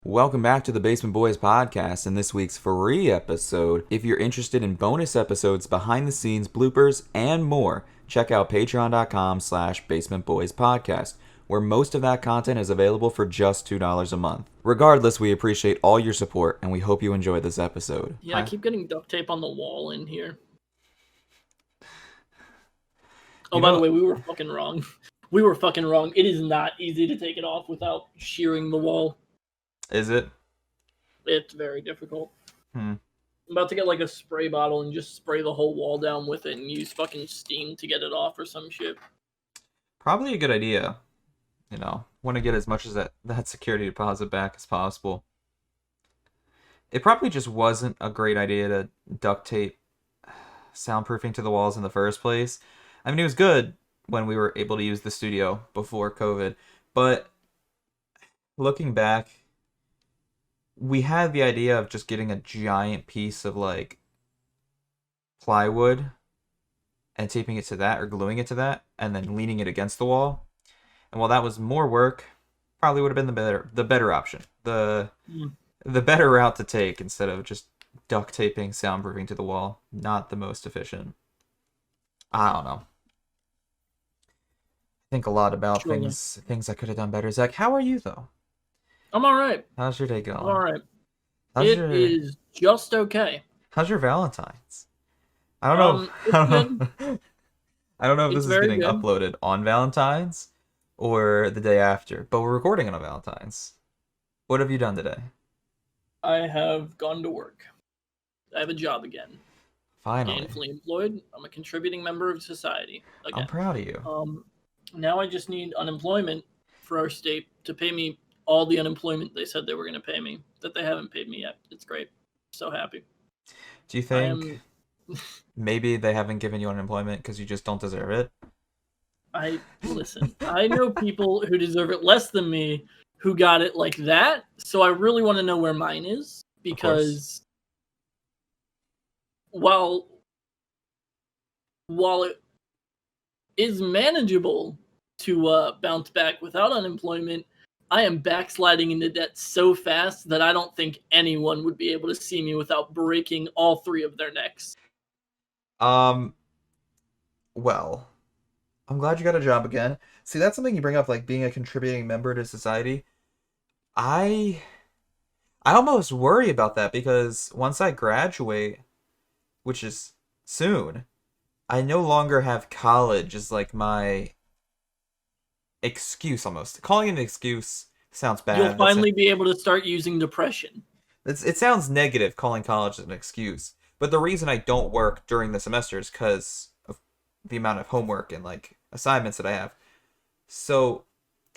Welcome back to the Basement Boys podcast and this week's free episode. If you're interested in bonus episodes, behind the scenes, bloopers, and more, check out patreon.com/basementboyspodcast, where most of that content is available for just $2 a month. Regardless, we appreciate all your support and we hope you enjoy this episode. Yeah, I keep getting duct tape on the wall in here. Oh, by the way, we were fucking wrong. We were fucking wrong. It is not easy to take it off without shearing the wall. Is it? It's very difficult. I'm about to get like a spray bottle and just spray the whole wall down with it and use fucking steam to get it off or some shit. Probably a good idea. You know, want to get as much as that security deposit back as possible. It probably just wasn't a great idea to duct tape soundproofing to the walls in the first place. I mean, it was good when we were able to use the studio before COVID, but looking back, we had the idea of just getting a giant piece of like plywood and taping it to that or gluing it to that and then leaning it against the wall. And while that was more work, probably would have been the better option. The better route to take instead of just duct taping soundproofing to the wall. Not the most efficient. I don't know. I think a lot about things I could have done better. Zach, how are you though? I'm alright. How's your day going? Alright. It is just okay. How's your Valentines? I don't know. I don't know if this is getting uploaded on Valentines or the day after, but we're recording it on Valentines. What have you done today? I have gone to work. I have a job again. Finally. Gainfully employed. I'm a contributing member of society again. I'm proud of you. Now I just need unemployment for our state to pay me all the unemployment they said they were going to pay me, that they haven't paid me yet. It's great. So happy. Do you think maybe they haven't given you unemployment because you just don't deserve it? Listen, I know people who deserve it less than me who got it like that, so I really want to know where mine is, because while it is manageable to bounce back without unemployment, I am backsliding into debt so fast that I don't think anyone would be able to see me without breaking all three of their necks. Well, I'm glad you got a job again. See, that's something you bring up, like being a contributing member to society. I almost worry about that because once I graduate, which is soon, I no longer have college as like my excuse almost. Calling it an excuse sounds bad. You'll finally be able to start using depression. It sounds negative calling college an excuse. But the reason I don't work during the semester is because of the amount of homework and like assignments that I have. So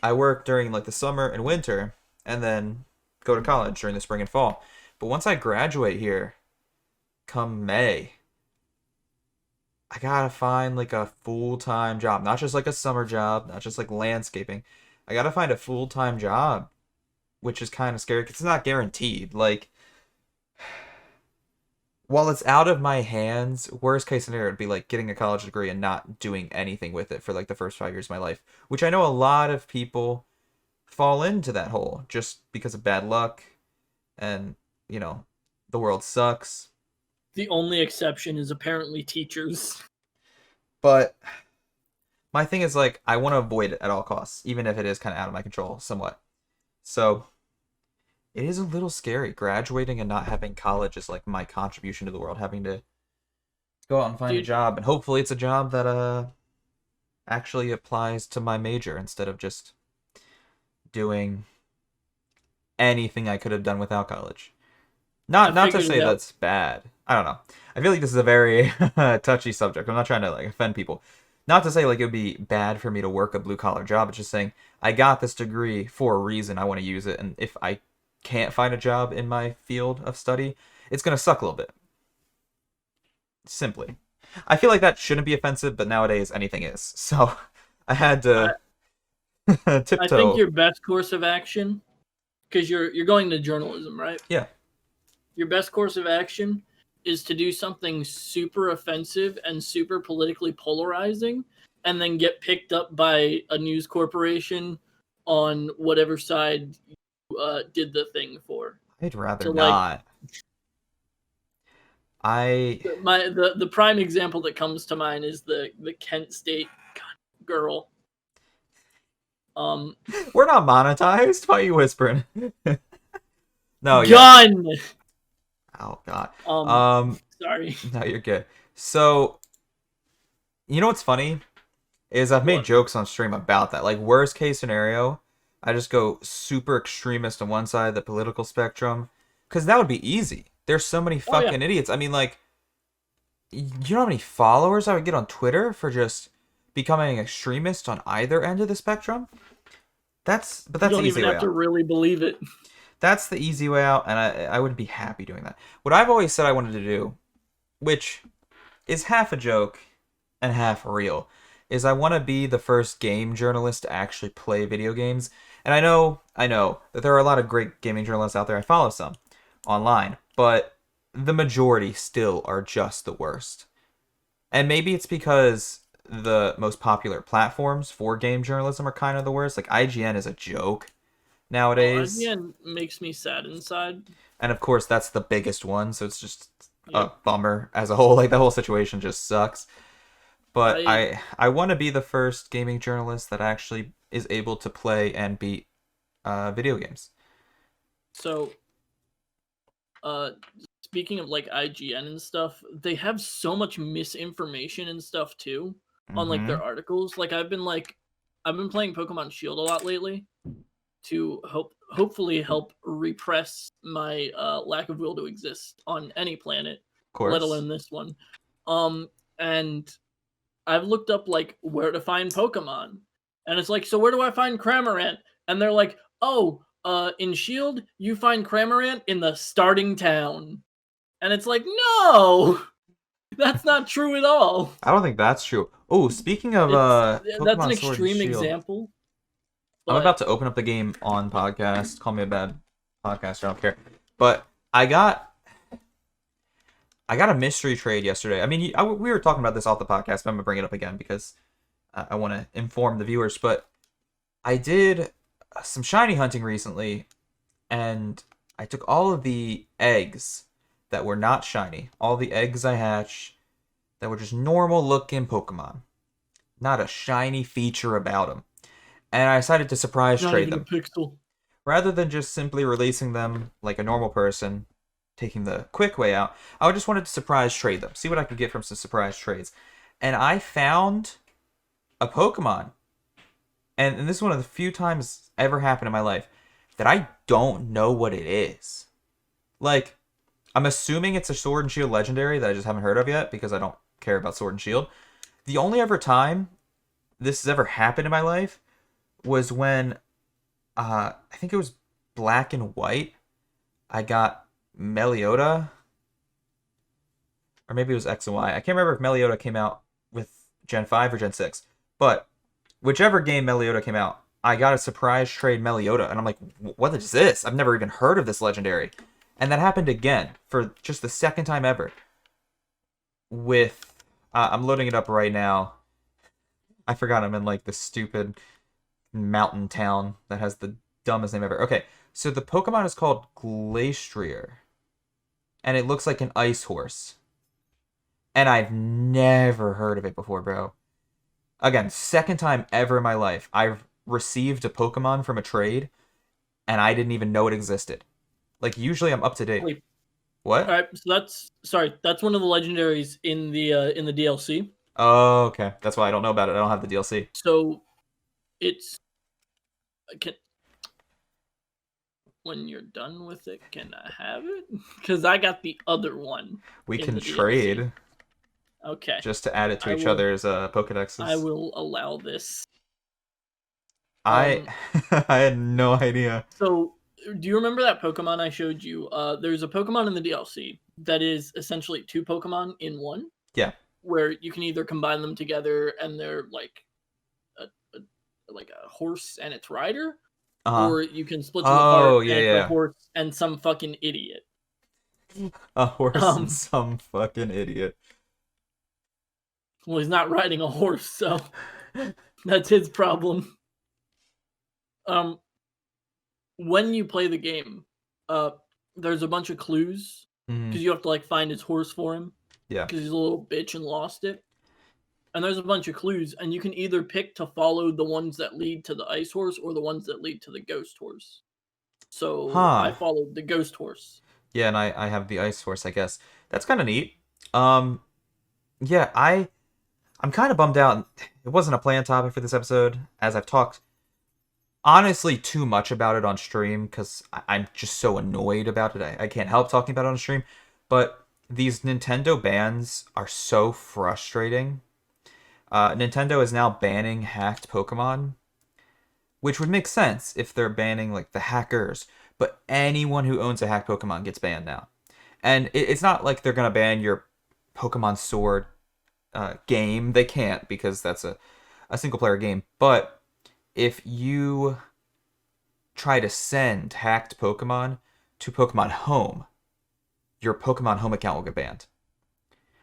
I work during like the summer and winter and then go to college during the spring and fall. But once I graduate here, come May, I gotta find like a full-time job, not just like a summer job, not just like landscaping. I gotta find a full-time job, which is kind of scary because it's not guaranteed. Like, while it's out of my hands, worst case scenario would be like getting a college degree and not doing anything with it for like the first 5 years of my life, which I know a lot of people fall into that hole just because of bad luck and, you know, the world sucks. The only exception is apparently teachers. But my thing is, like, I want to avoid it at all costs, even if it is kind of out of my control somewhat. So it is a little scary graduating and not having college as like my contribution to the world, having to go out and find a job, and hopefully it's a job that actually applies to my major instead of just doing anything I could have done without college. Not to say that's bad. I don't know. I feel like this is a very touchy subject. I'm not trying to like offend people. Not to say like it would be bad for me to work a blue collar job. It's just saying I got this degree for a reason. I want to use it, and if I can't find a job in my field of study, it's gonna suck a little bit. Simply, I feel like that shouldn't be offensive, but nowadays anything is. So I had to tiptoe. I think your best course of action, because you're going to journalism, right? Yeah. Your best course of action is to do something super offensive and super politically polarizing, and then get picked up by a news corporation on whatever side did the thing for. I'd rather So like not. I the prime example that comes to mind is the Kent State girl. We're not monetized. Why are you whispering? No, yeah. Gun. Oh God. Um, Um, sorry. no, you're good. So, you know what's funny is I've made What? jokes on stream about that. Like worst case scenario, I just go super extremist on one side of the political spectrum, because that would be easy. There's so many Oh yeah, fucking idiots. I mean, like, you know how many followers I would get on Twitter for just becoming an extremist on either end of the spectrum? But you that's the don't easy even way have to out. really believe it. That's the easy way out, and I wouldn't be happy doing that. What I've always said I wanted to do, which is half a joke and half real, is I want to be the first game journalist to actually play video games. And I know that there are a lot of great gaming journalists out there. I follow some online, but the majority still are just the worst. And maybe it's because the most popular platforms for game journalism are kind of the worst. Like IGN is a joke Oh, nowadays. IGN makes me sad inside. And of course, that's the biggest one, so it's just a Yep. bummer as a whole. Like the whole situation just sucks. But I I want to be the first gaming journalist that actually is able to play and beat video games. so uh speaking of like IGN and stuff, they have so much misinformation and stuff too on like Mm-hmm. their articles. Like I've been playing Pokemon Shield a lot lately to hopefully help repress my lack of will to exist on any planet, Of let course. alone this one. Um and I've looked up like where to find Pokemon. And it's like, so where do I find Cramorant? And they're like, oh, in Shield, you find Cramorant in the starting town. And it's like, no, that's not true at all. I don't think that's true. Oh, speaking of That's an Pokemon Sword and extreme Shield, example, I'm but about to open up the game on podcast. Call me a bad podcaster, I don't care. But I got a mystery trade yesterday. I mean, we were talking about this off the podcast, but I'm gonna bring it up again because I want to inform the viewers. But I did some shiny hunting recently, and I took all of the eggs that were not shiny, all the eggs I hatched that were just normal looking Pokemon, not a shiny feature about them, and I decided to surprise not trade even a them pixel. rather than just simply releasing them like a normal person, taking the quick way out. I just wanted to surprise trade them, see what I could get from some surprise trades, and I found a Pokemon, and this is one of the few times ever happened in my life that I don't know what it is. Like, I'm assuming it's a Sword and Shield legendary that I just haven't heard of yet because I don't care about Sword and Shield. The only ever time this has ever happened in my life was when I think it was Black and White. I got Meliota, or maybe it was X and Y. I can't remember if Meliota came out with Gen 5 or Gen 6. But whichever game Meliota came out, I got a surprise trade Meliota, and I'm like, what is this? I've never even heard of this legendary. And that happened again for just the second time ever. With, I'm loading it up right now. I forgot I'm in like the stupid mountain town that has the dumbest name ever. Okay, so the Pokemon is called Glastrier, and it looks like an ice horse. And I've never heard of it before, bro. Again, second time ever in my life I've received a Pokemon from a trade, and I didn't even know it existed. Like usually I'm up to date. Wait, all What? right, so that's one of the legendaries in the DLC. Oh, okay. That's why I don't know about it. I don't have the DLC. So it's can, when you're done with it, can I have it? Because I got the other one We in can the DLC. trade Okay, just to add it to I each will. other's I Pokedexes. will allow this. I Um. I had no idea. So, do you remember that Pokemon I showed you? There's a Pokemon in the DLC that is essentially two Pokemon in one, Yeah. where you can either combine them together and they're a, a like a horse and its rider, Uh-huh. or you can split them apart Oh, and yeah, it's a yeah. horse and some fucking idiot. A horse and Um, some fucking idiot. well, he's not riding a horse, so that's his problem. Um, when you play the game, uh, there's a bunch of clues Mm, because you have to like find his horse for him yeah. because he's a little bitch and lost it. And there's a bunch of clues, and you can either pick to follow the ones that lead to the ice horse or the ones that lead to the ghost horse. So I Huh. followed the ghost horse. Yeah, and I have the ice horse, I guess. That's kind of neat. Um, yeah, I'm kind of bummed out. It wasn't a planned topic for this episode, as I've talked honestly too much about it on stream because I'm just so annoyed about it. I can't help talking about it on stream. But these Nintendo bans are so frustrating. Nintendo is now banning hacked Pokemon, which would make sense if they're banning like the hackers. But anyone who owns a hacked Pokemon gets banned now. And it's not like they're gonna ban your Pokemon Sword game. They can't because that's a single player game. But if you try to send hacked Pokemon to Pokemon Home, your Pokemon Home account will get banned.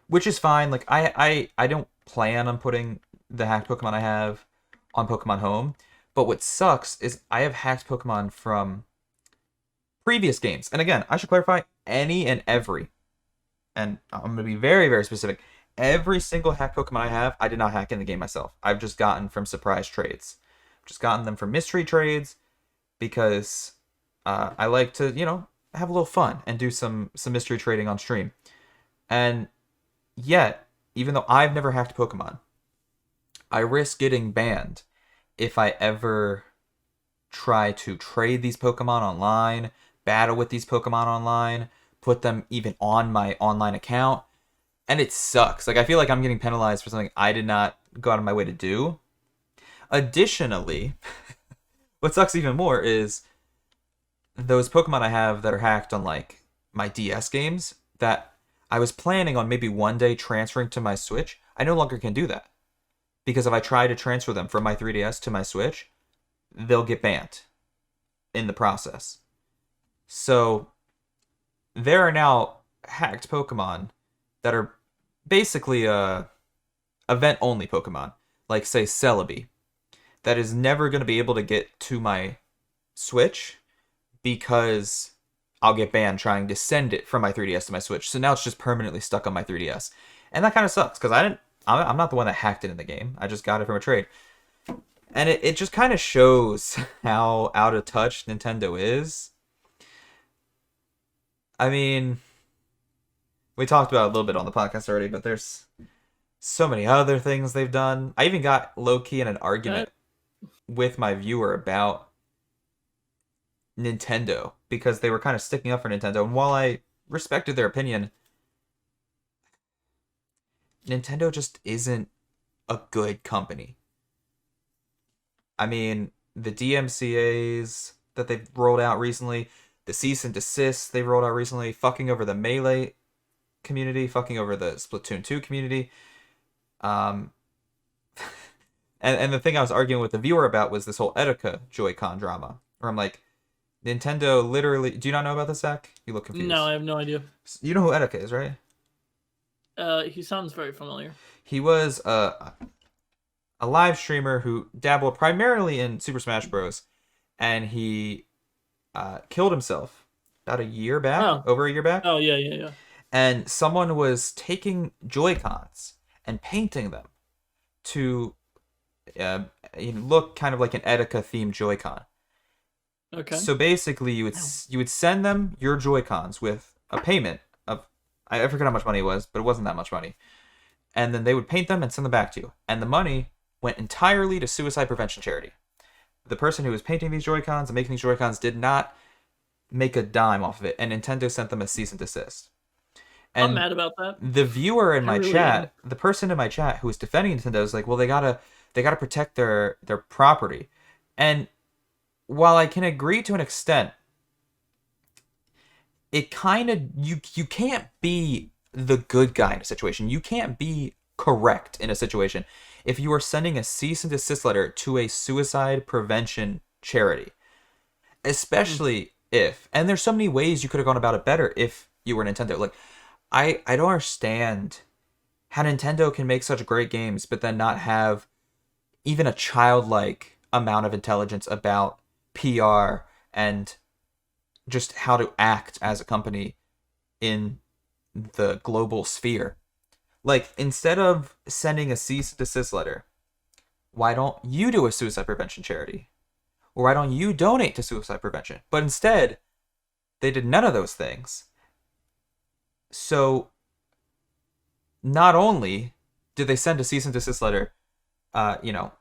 Which is fine. Like I don't plan on putting the hacked Pokemon I have on Pokemon Home. But what sucks is I have hacked Pokemon from previous games. And again, I should clarify any and every. And I'm going to be very, very specific. Every single hacked Pokemon I have, I did not hack in the game myself. I've just gotten from surprise trades. I've just gotten them from mystery trades because I like to, have a little fun and do some mystery trading on stream. And yet, even though I've never hacked Pokemon, I risk getting banned if I ever try to trade these Pokemon online, battle with these Pokemon online, put them even on my online account. And it sucks. Like, I feel like I'm getting penalized for something I did not go out of my way to do. Additionally, what sucks even more is those Pokemon I have that are hacked on like my DS games that I was planning on maybe one day transferring to my Switch. I no longer can do that because if I try to transfer them from my 3DS to my Switch, they'll get banned in the process. So there are now hacked Pokemon that are basically event only Pokemon, like say Celebi, that is never going to be able to get to my Switch because I'll get banned trying to send it from my 3DS to my Switch. So now it's just permanently stuck on my 3DS, and that kind of sucks because I didn't. I'm not the one that hacked it in the game. I just got it from a trade, and it just kind of shows how out of touch Nintendo is. I mean, we talked about it a little bit on the podcast already, but there's so many other things they've done. I even got low key in an Uh, argument with my viewer about Nintendo because they were kind of sticking up for Nintendo. And while I respected their opinion, Nintendo just isn't a good company. I mean, the DMCA's that they've rolled out recently, the cease and desist they've rolled out recently, fucking over the Melee community, fucking over the Splatoon 2 community. Um, and the thing I was arguing with the viewer about was this whole Etika Joy-Con drama, where I'm like, Nintendo literally. Do you not know about this, Zach? You look no, confused. I have no idea. You know who Etika is, right? He sounds very familiar. He was a live streamer who dabbled primarily in Super Smash Bros. And he killed himself about a year back, Oh, over a year back. oh yeah, yeah, yeah. And someone was taking Joy-Cons and painting them to uh, look kind of like an Etika themed Joy-Con. Okay. So basically, you would send them your Joy-Cons with a payment of I forget how much money it was, but it wasn't that much money. And then they would paint them and send them back to you. And the money went entirely to suicide prevention charity. The person who was painting these Joy-Cons and making these Joy-Cons did not make a dime off of it, and Nintendo sent them a cease and desist. I'm And mad about that. the viewer in I my really am. chat, the person in my chat who was defending Nintendo is like, well, they gotta protect their property. And while I can agree to an extent, it kind of you can't be the good guy in a situation. You can't be correct in a situation if you are sending a cease and desist letter to a suicide prevention charity, Mm. especially if and there's so many ways you could have gone about it better if you were Nintendo. Like I don't understand how Nintendo can make such great games but then not have even a childlike amount of intelligence about PR and just how to act as a company in the global sphere. Like, instead of sending a cease and desist letter, why don't you do a suicide prevention charity? Or why don't you donate to suicide prevention? But instead, they did none of those things. So, not only did they send a cease and desist letter, you know,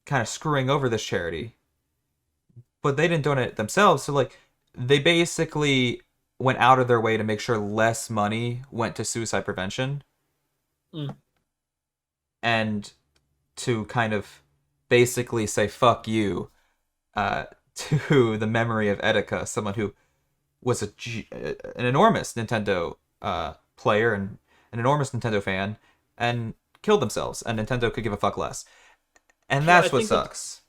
kind of screwing over this charity, but they didn't donate it themselves. So, like, they basically went out of their way to make sure less money went to suicide prevention Mm. and to kind of basically say fuck you to the memory of Etika, someone who was an enormous Nintendo player and an enormous Nintendo fan, and killed themselves, and Nintendo could give a fuck less. And Yeah, I that's what think that sucks.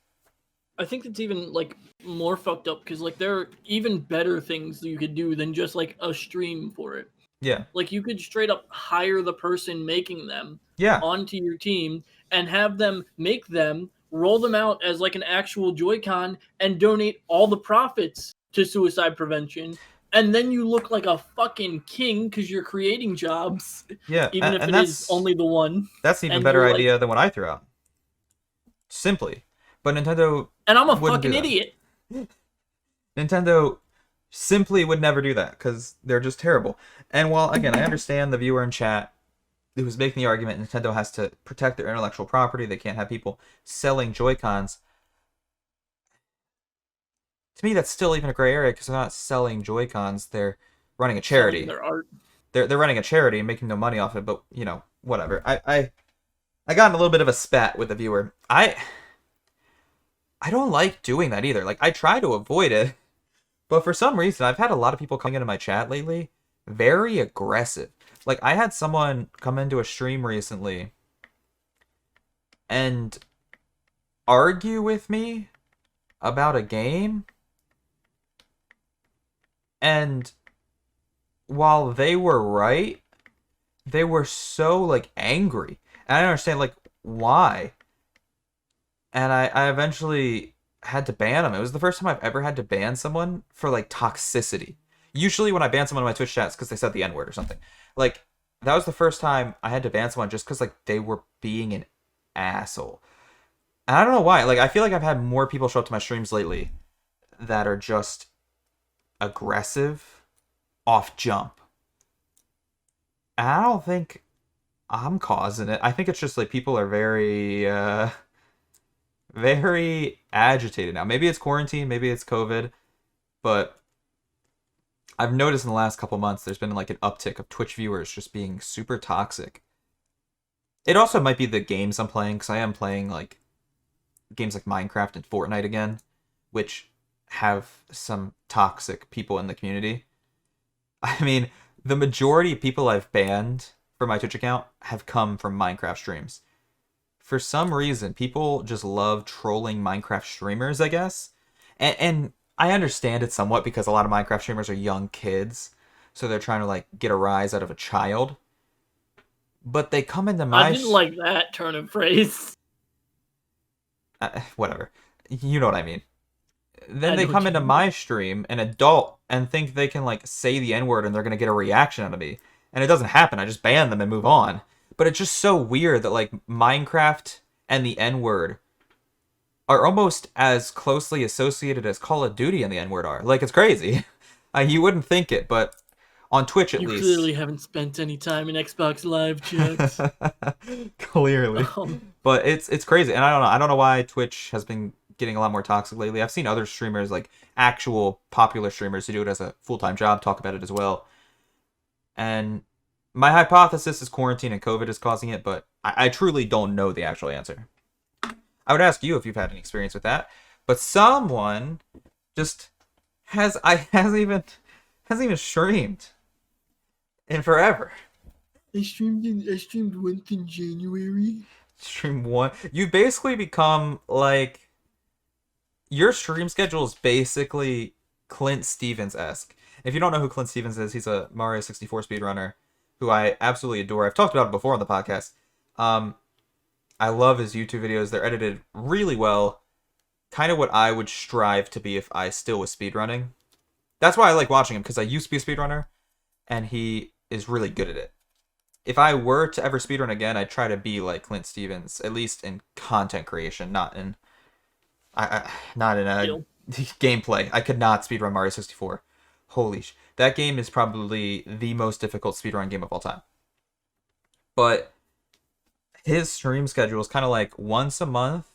I think it's even like more fucked up because like there are even better things that you could do than just like a stream for it. Yeah. Like you could straight up hire the person making them Yeah. onto your team and have them make them, roll them out as like an actual Joy-Con and donate all the profits to suicide prevention. And then you look like a fucking king because you're creating jobs, Yeah. even if And it is that's only the one. that's an even And better you're like, idea than what I threw out. Simply. But Nintendo and I'm a wouldn't do fucking that. idiot. Nintendo simply would never do that because they're just terrible. And while, again, I understand the viewer in chat who was making the argument Nintendo has to protect their intellectual property, they can't have people selling Joy-Cons. To me, that's still even a gray area because they're not selling Joy-Cons, they're running a Selling charity. their art. They're running a charity and making no money off it, but, you know, whatever. I got in a little bit of a spat with the viewer. I don't like doing that either. Like, I try to avoid it, but for some reason, I've had a lot of people coming into my chat lately, very aggressive. Like, I had someone come into a stream recently and argue with me about a game, and while they were right, they were so, like, angry. And I don't understand, like, why. And I eventually had to ban them. It was the first time I've ever had to ban someone for like toxicity. Usually when I ban someone in my Twitch chats because they said the N word or something. Like that was the first time I had to ban someone just because like they were being an asshole. And I don't know why. Like I feel like I've had more people show up to my streams lately that are just aggressive off jump. And I don't think I'm causing it. I think it's just like people are very agitated now. Maybe it's quarantine, maybe it's COVID, but I've noticed in the last couple months there's been like an uptick of Twitch viewers just being super toxic. It also might be the games I'm playing because I am playing like games like Minecraft and Fortnite again, which have some toxic people in the community. I mean, the majority of people I've banned for my Twitch account have come from Minecraft streams. For some reason, people just love trolling Minecraft streamers, I guess. And I understand it somewhat because a lot of Minecraft streamers are young kids, so they're trying to like get a rise out of a child. But they come into I my didn't like that turn of phrase. whatever. You know what I mean. Then I they know what come you into mean. my stream, an adult, and think they can like say the N-word and they're gonna get a reaction out of me. And it doesn't happen. I just ban them and move on. But it's just so weird that like Minecraft and the N-word are almost as closely associated as Call of Duty and the N-word are. Like it's crazy. You wouldn't think it, but on Twitch at You least. clearly haven't spent any time in Xbox Live chat. Clearly. But it's crazy. And I don't know why Twitch has been getting a lot more toxic lately. I've seen other streamers, like actual popular streamers who do it as a full-time job, talk about it as well. And my hypothesis is quarantine and COVID is causing it, but I truly don't know the actual answer. I would ask you if you've had any experience with that. But someone just hasn't even streamed in forever. I streamed once in January. Stream one. You basically become like your stream schedule is basically Clint Stevens-esque. If you don't know who Clint Stevens is, he's a Mario 64 speedrunner who I absolutely adore. I've talked about it before on the podcast. I love his YouTube videos. They're edited really well. kind of what I would strive to be if I still was speedrunning. That's why I like watching him, because I used to be a speedrunner, and he is really good at it. If I were to ever speedrun again, I'd try to be like Clint Stevens, at least in content creation, not in a Skill. gameplay. I could not speedrun Mario 64. That game is probably the most difficult speedrun game of all time. But his stream schedule is kind of like once a month,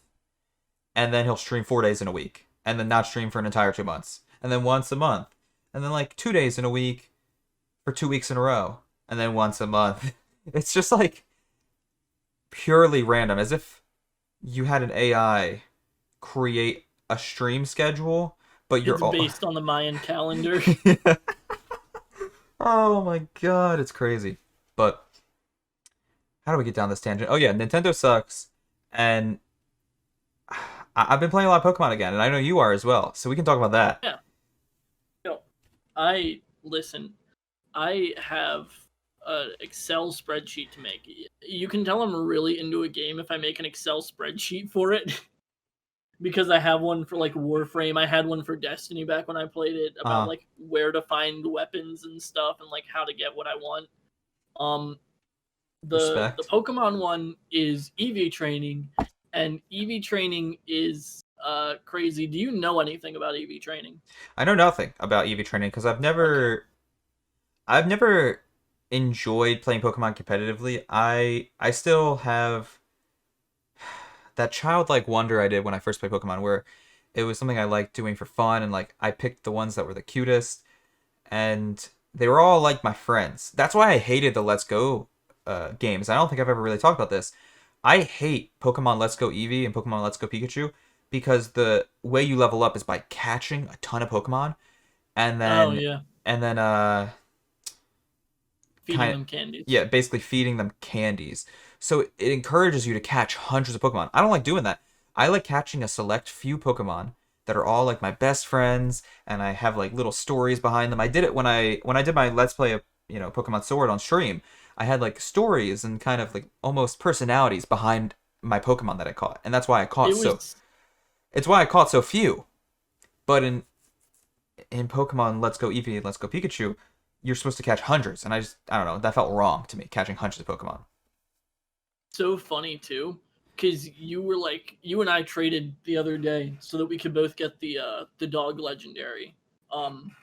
and then he'll stream 4 days in a week, and then not stream for an entire 2 months, and then once a month, and then like 2 days in a week for 2 weeks in a row, and then once a month. It's just like purely random, as if you had an AI create a stream schedule, but you're It's all. based on the Mayan calendar. Oh my god, it's crazy. But how do we get down this tangent? Oh yeah, Nintendo sucks, and I've been playing a lot of Pokemon again, and I know you are as well. So we can talk about that. Yeah. Yo, I listen. I have an Excel spreadsheet to make. You can tell I'm really into a game if I make an Excel spreadsheet for it. Because I have one for like Warframe. I had one for Destiny back when I played it about Uh, like where to find weapons and stuff and like how to get what I want. Um the Respect. Pokemon one is EV training, and EV training is crazy. Do you know anything about EV training? I know nothing about EV training because Okay. I've never enjoyed playing Pokemon competitively. I still have that childlike wonder I did when I first played Pokemon, where it was something I liked doing for fun, and like I picked the ones that were the cutest, and they were all like my friends. That's why I hated the Let's Go games. I don't think I've ever really talked about this. I hate Pokemon Let's Go Eevee and Pokemon Let's Go Pikachu because the way you level up is by catching a ton of Pokemon and Oh then yeah, and then feeding kind of them candies. yeah, basically feeding them candies. So it encourages you to catch hundreds of Pokemon. I don't like doing that. I like catching a select few Pokemon that are all like my best friends, and I have like little stories behind them. I did it when I did my Let's Play of Pokemon Sword on stream. I had like stories and kind of like almost personalities behind my Pokemon that I caught, and that's why I caught It so. was It's why I caught so few. But in Pokemon Let's Go Eevee and Let's Go Pikachu, you're supposed to catch hundreds, and I don't know, that felt wrong to me, catching hundreds of Pokemon. so funny too, because you and I traded the other day so that we could both get the dog legendary. Um,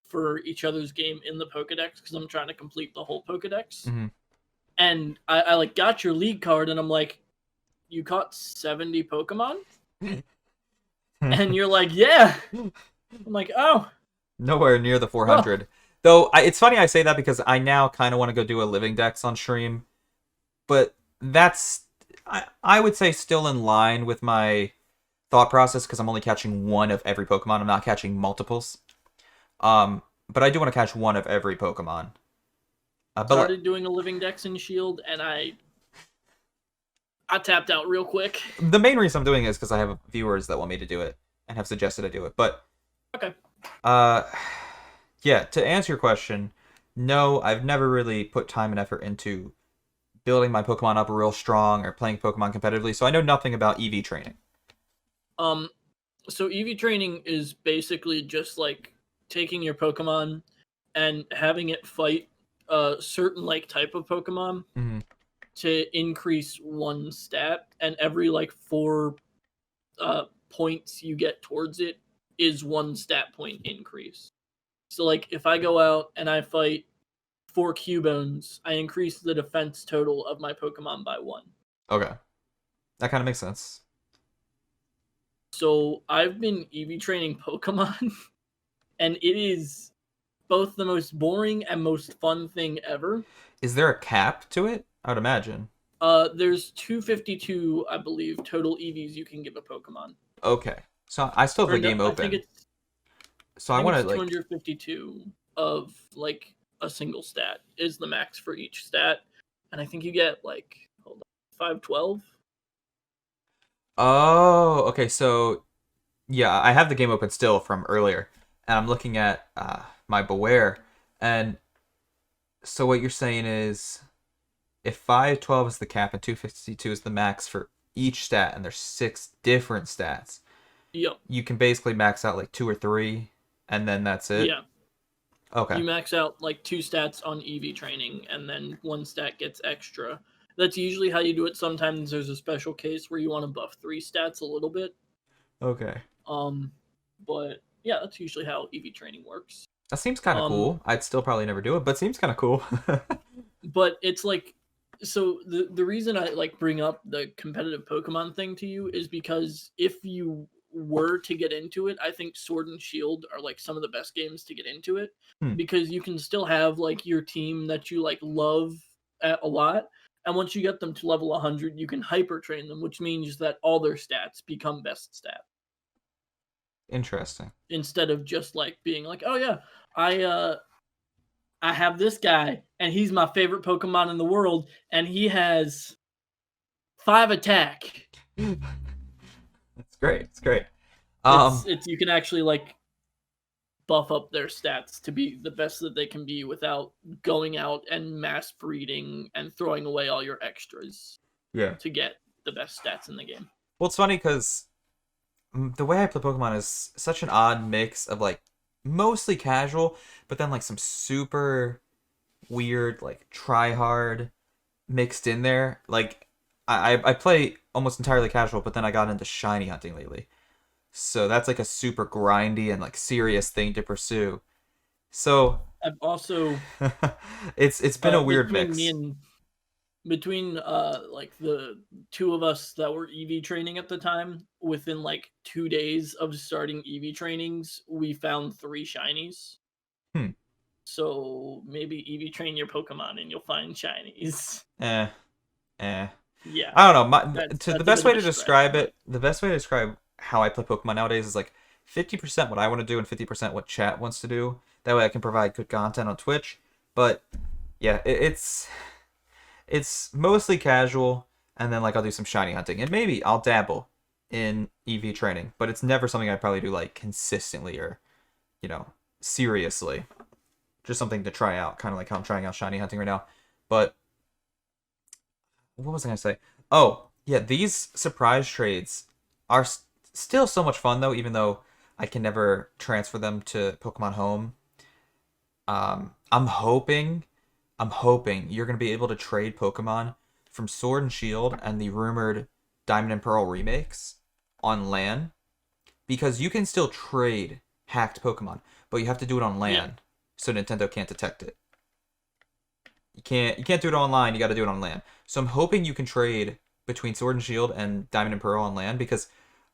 for each other's game in the Pokedex because I'm trying to complete the whole Pokedex. Mm-hmm. And I like got your league card and I'm like, you caught 70 Pokemon? And you're like, yeah. I'm like, oh, Nowhere near the well, 400. Though it's funny I say that because I now kind of want to go do a living dex on stream, but that's I would say still in line with my thought process because I'm only catching one of every Pokemon. I'm not catching multiples. But I do want to catch one of every Pokemon. But started doing a living dex in Shield and I tapped out real quick. the main reason I'm doing it is because I have viewers that want me to do it and have suggested I do it. But Okay. uh, yeah, to answer your question, no, I've never really put time and effort into building my Pokemon up real strong or playing Pokemon competitively, so I know nothing about EV training. Um so EV training is basically just like taking your Pokemon and having it fight a certain like type of Pokemon Mm-hmm. to increase one stat, and every like 4 points you get towards it is one stat point increase. So like if I go out and I fight 4 Cubones, I increase the defense total of my Pokemon by 1. Okay, that kind of makes sense. So I've been EV training Pokemon, and it is both the most boring and most fun thing ever. Is there a cap to it? I would imagine. There's 252, I believe, total EVs you can give a Pokemon. Okay, so I still have Or the no, game I think open, it's so I I think want it's to like. 252 of like a single stat is the max for each stat, and I think you get like hold on, 512. Oh, okay. So yeah, I have the game open still from earlier, and I'm looking at my Beware, and so what you're saying is if 512 is the cap and 252 is the max for each stat, and there's 6 different stats. Yep. You can basically max out like 2 or 3, and then that's it. Yeah. Okay. You max out like 2 stats on EV training, and then 1 stat gets extra. That's usually how you do it. Sometimes there's a special case where you want to buff 3 stats a little bit. Okay. Um, but yeah, that's usually how EV training works. That seems kind of Um, cool. I'd still probably never do it, but seems kind of cool. but it's like, so the reason I like bring up the competitive Pokemon thing to you is because if you were to get into it, I think Sword and Shield are like some of the best games to get into it, Hmm. because you can still have like your team that you like love a lot, and once you get them to level 100, you can hyper train them, which means that all their stats become best stat, Interesting. instead of just like being like, oh yeah, I uh I have this guy and he's my favorite Pokemon in the world and he has 5 attack. It's great. It's great. It's you can actually like buff up their stats to be the best that they can be without going out and mass breeding and throwing away all your extras Yeah. to get the best stats in the game. Well, it's funny because the way I play Pokemon is such an odd mix of like mostly casual, but then like some super weird like try hard mixed in there. Like I play almost entirely casual, but then I got into shiny hunting lately. So that's like a super grindy and like serious thing to pursue. So I've also it's been a weird between me mix. and between like the two of us that were EV training at the time, within like 2 days of starting EV trainings, we found 3 shinies. Hmm. So maybe EV train your Pokemon and you'll find shinies. Eh. Eh. Yeah, I don't know. To the that's a best bit way of to a stretch, describe but it, the best way to describe how I play Pokemon nowadays is like 50% what I want to do and 50% what chat wants to do. That way I can provide good content on Twitch. But yeah, it's mostly casual, and then like I'll do some shiny hunting, and maybe I'll dabble in EV training, but it's never something I probably do like consistently or you know seriously. Just something to try out, kind of like how I'm trying out shiny hunting right now. But what was I gonna say? Oh, yeah, these surprise trades are still so much fun though, even though I can never transfer them to Pokemon Home. I'm hoping you're gonna be able to trade Pokemon from Sword and Shield and the rumored Diamond and Pearl remakes on LAN, because you can still trade hacked Pokemon, but you have to do it on yeah, LAN, so Nintendo can't detect it. You can't do it online. You got to do it on LAN. So I'm hoping you can trade between Sword and Shield and Diamond and Pearl on LAN, because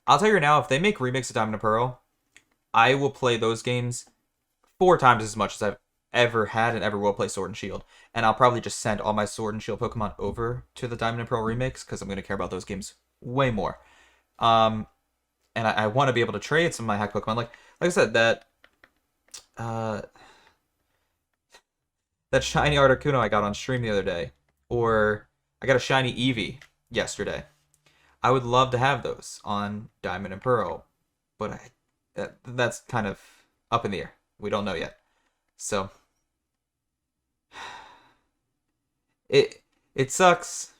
I'll tell you right now, if they make remakes of Diamond and Pearl, I will play those games 4 times as much as I've ever had and ever will play Sword and Shield. And I'll probably just send all my Sword and Shield Pokemon over to the Diamond and Pearl remakes because I'm going to care about those games way more. Um, and I want to be able to trade some of my hack Pokemon. Like I said, uh, that shiny Articuno I got on stream the other day, or I got a shiny Eevee yesterday. I would love to have those on Diamond and Pearl, but that's kind of up in the air. We don't know yet. So it it sucks,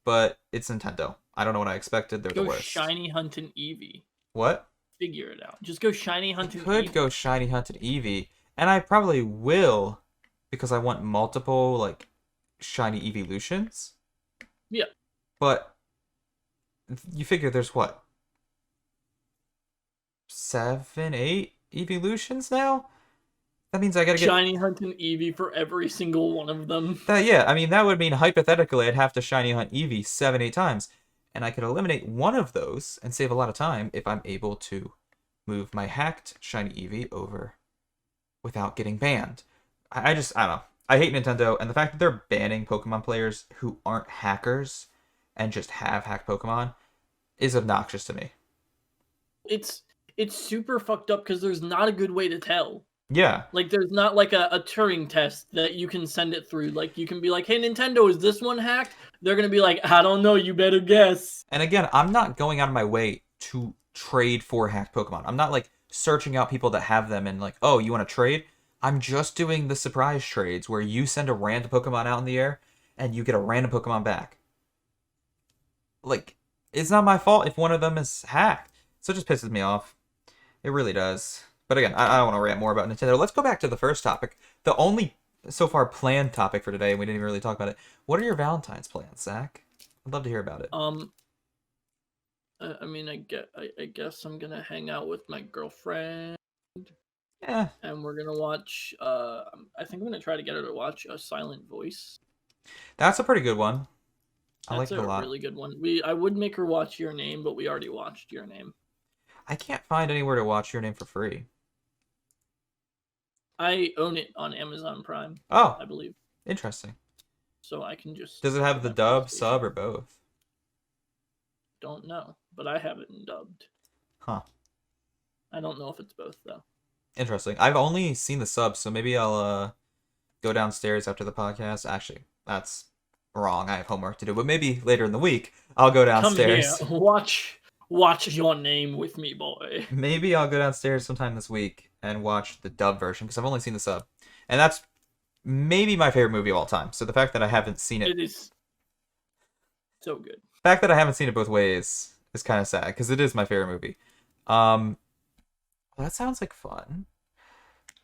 but it's Nintendo. I don't know what I expected. They're the go worst. shiny hunt an Eevee. What? Figure it out. Just go shiny I hunt an could Eevee. go shiny hunted Eevee, and I probably will because I want multiple like shiny evolutions. Yeah, But you figure there's what, 7, 8 evolutions now? That means I gotta get shiny hunt an Eevee for every single one of them. that. Yeah, I mean that would mean hypothetically I'd have to shiny hunt Eevee 7, 8 times, and I could eliminate one of those and save a lot of time if I'm able to move my hacked shiny Eevee over without getting banned. I don't know. I hate Nintendo, and the fact that they're banning Pokemon players who aren't hackers and just have hacked Pokemon is obnoxious to me. It's it's super fucked up because there's not a good way to tell. Yeah, Like there's not like a Turing test that you can send it through. Like you can be like, "Hey Nintendo, is this one hacked?" They're gonna be like, "I don't know. You better guess." and again, I'm not going out of my way to trade for hacked Pokemon. I'm not like searching out people that have them and like, oh, you want to trade? I'm just doing the surprise trades where you send a random Pokemon out in the air and you get a random Pokemon back. Like, it's not my fault if one of them is hacked. So it just pisses me off. It really does. But again, I don't want to rant more about Nintendo. Let's go back to the first topic. The only so far planned topic for today, and we didn't even really talk about it. What are your Valentine's plans, Zach? I'd love to hear about it. Um, I mean, I guess I'm gonna hang out with my girlfriend, Yeah, and we're gonna watch. I think I'm gonna try to get her to watch A Silent Voice. that's a pretty good one. I like That's it a a lot. really good one. I would make her watch Your Name, but we already watched Your Name. I can't find anywhere to watch Your Name for free. I own it on Amazon Prime, Oh, I believe, interesting. so I can just Does it put have on the my dub, sub, PlayStation. or both? Don't know, but I have it in dubbed. Huh. I don't know if it's both though. Interesting. I've only seen the sub, so maybe I'll go downstairs after the podcast. Actually, that's wrong. I have homework to do, but maybe later in the week I'll go Come here, downstairs. watch Your Name with me, boy. Maybe I'll go downstairs sometime this week and watch the dub version because I've only seen the sub, and that's maybe my favorite movie of all time. So the fact that I haven't seen it, It is so good. the fact that I haven't seen it both ways is kind of sad because it is my favorite movie. Um, well, that sounds like fun.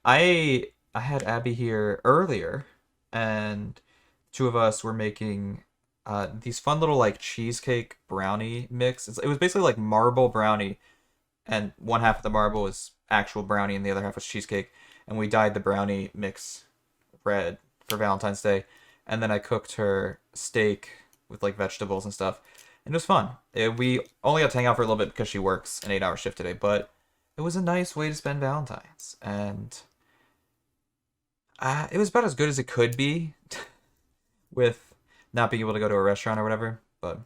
I had Abby here earlier, and two of us were making these fun little like cheesecake brownie mix. It was basically like marble brownie, and one half of the marble was actual brownie, and the other half was cheesecake. And we dyed the brownie mix red for Valentine's Day, and then I cooked her steak with like vegetables and stuff. And it was fun. We only got to hang out for a little bit because she works an 8-hour shift today, but it was a nice way to spend Valentine's, and it was about as good as it could be with not being able to go to a restaurant or whatever. But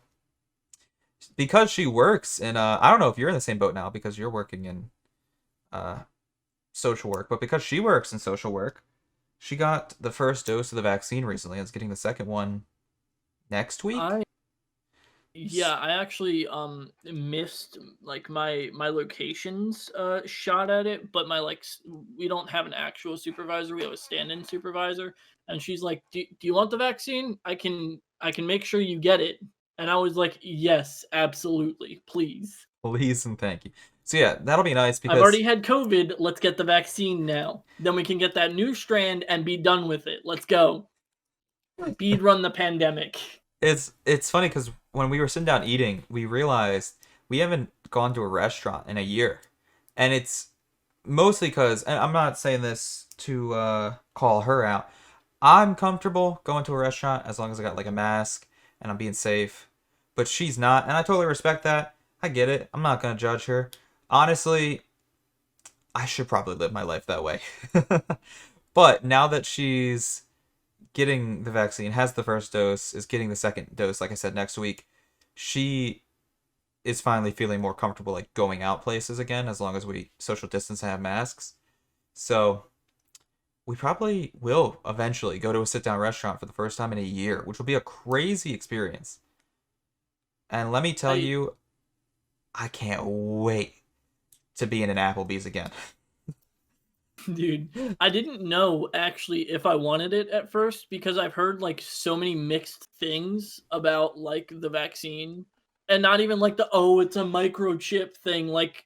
because she works in, I don't know if you're in the same boat now because you're working in uh, social work, but because she works in social work, she got the first dose of the vaccine recently and is getting the second one next week. I Yeah, I actually missed like my locations shot at it, but we don't have an actual supervisor, we have a stand-in supervisor, and she's like, Do you want the vaccine? I can make sure you get it." And I was like, "Yes, absolutely, please. Please and thank you. So yeah, that'll be nice I've because already had COVID, let's get the vaccine now. Then we can get that new strand and be done with it. Let's go. Speed run the pandemic." it's funny because when we were sitting down eating, we realized we haven't gone to a restaurant in a year, and it's mostly because, and I'm not saying this to call her out. I'm comfortable going to a restaurant as long as I got like a mask and I'm being safe, but she's not, and I totally respect that. I get it. I'm not gonna judge her. Honestly, I should probably live my life that way. But now that she's getting the vaccine, has the first dose, is getting the second dose, like I said, next week, she is finally feeling more comfortable like going out places again as long as we social distance and have masks. So we probably will eventually go to a sit down restaurant for the first time in a year, which will be a crazy experience. And let me tell I you, I can't wait to be in an Applebee's again. Dude, I didn't know actually if I wanted it at first because I've heard like so many mixed things about like the vaccine, and not even like the "oh, it's a microchip" thing, like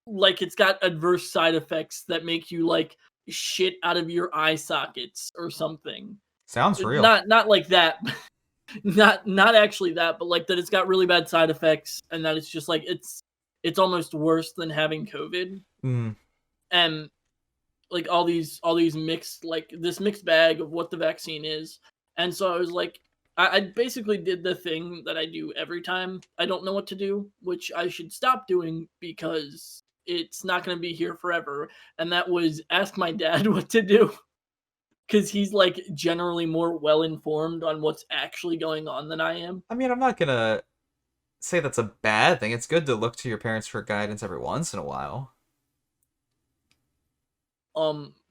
it's got adverse side effects that make you like shit out of your eye sockets or something. Sounds real. Not like that. Not actually that, but like that it's got really bad side effects and that it's just like it's almost worse than having COVID. Mm. And like all these mixed like this mixed bag of what the vaccine is. And so I was like, I basically did the thing that I do every time I don't know what to do, which I should stop doing because it's not going to be here forever. And that was ask my dad what to do because he's like generally more well informed on what's actually going on than I am. I mean, I'm not gonna say that's a bad thing. It's good to look to your parents for guidance every once in a while.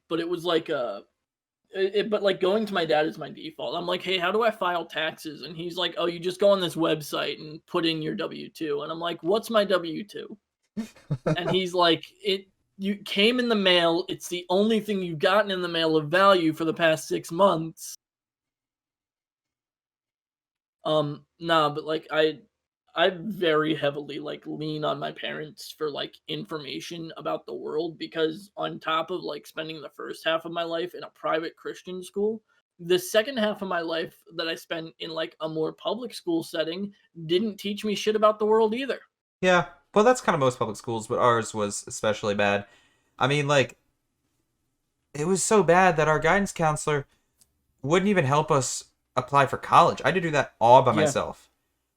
But it was like but like going to my dad is my default. I'm like, hey, how do I file taxes? And he's like, oh, you just go on this website and put in your W-2. And I'm like, what's my W-2? And he's like, you came in the mail. It's the only thing you've gotten in the mail of value for the past 6 months. Nah, but like I very heavily like lean on my parents for like information about the world because on top of like spending the first half of my life in a private Christian school, the second half of my life that I spent in like a more public school setting didn't teach me shit about the world either. Yeah, well, that's kind of most public schools, but ours was especially bad. I mean, like, it was so bad that our guidance counselor wouldn't even help us apply for college. I had to do that all by Yeah, myself,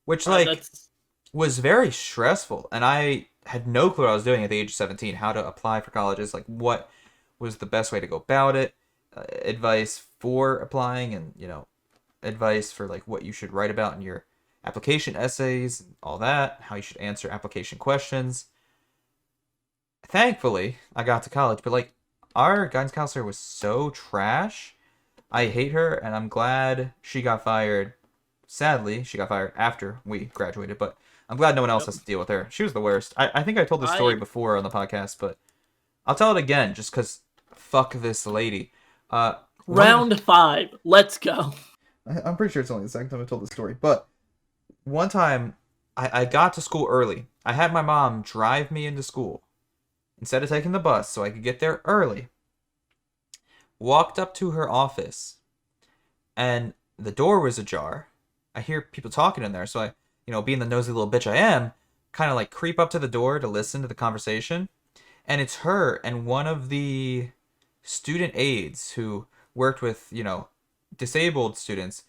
which, like, that's was very stressful. And I had no clue what I was doing at the age of 17, how to apply for colleges, like, what was the best way to go about it, advice for applying, and, advice for, like, what you should write about in your application essays, and all that, how you should answer application questions. Thankfully, I got to college, but, like, our guidance counselor was so trash. I hate her, and I'm glad she got fired. Sadly, she got fired after we graduated, but I'm glad no one else yep. has to deal with her. She was the worst. I think I told this story I before on the podcast, but I'll tell it again just because fuck this lady. One of the, round 5. Let's go. I'm pretty sure it's only the second time I told this story, but one time I got to school early. I had my mom drive me into school instead of taking the bus so I could get there early. Walked up to her office, and the door was ajar. I hear people talking in there, so I, being the nosy little bitch I am, kind of like creep up to the door to listen to the conversation. And it's her and one of the student aides who worked with, disabled students,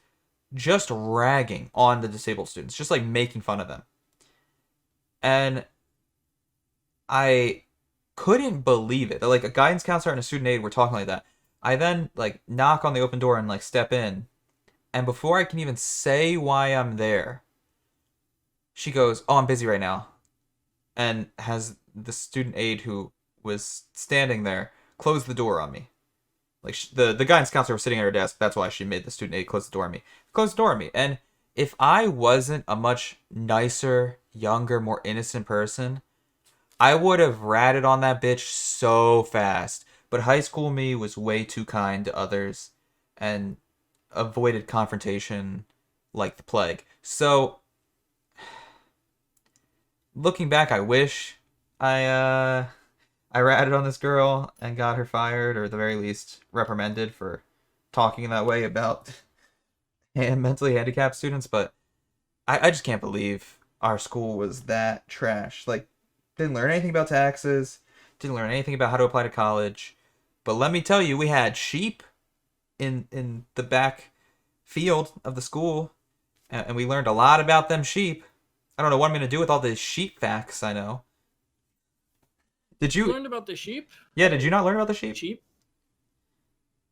just ragging on the disabled students, just like making fun of them. And I couldn't believe it. Like a guidance counselor and a student aide were talking like that. I then like knock on the open door and like step in, and before I can even say why I'm there, she goes, "Oh, I'm busy right now," and has the student aide who was standing there close the door on me. Like the guidance counselor was sitting at her desk. That's why she made the student aide close the door on me. Close the door on me. And if I wasn't a much nicer, younger, more innocent person, I would have ratted on that bitch so fast. But high school me was way too kind to others and avoided confrontation like the plague. So, looking back, I wish I ratted on this girl and got her fired, or at the very least reprimanded for talking in that way about mentally handicapped students. But I just can't believe our school was that trash. Like, didn't learn anything about taxes, didn't learn anything about how to apply to college. But let me tell you, we had sheep in the back field of the school, and we learned a lot about them sheep. I don't know what I'm gonna do with all the sheep facts I know. Did You you? learned about the sheep? Yeah, did you not learn about the sheep? Sheep?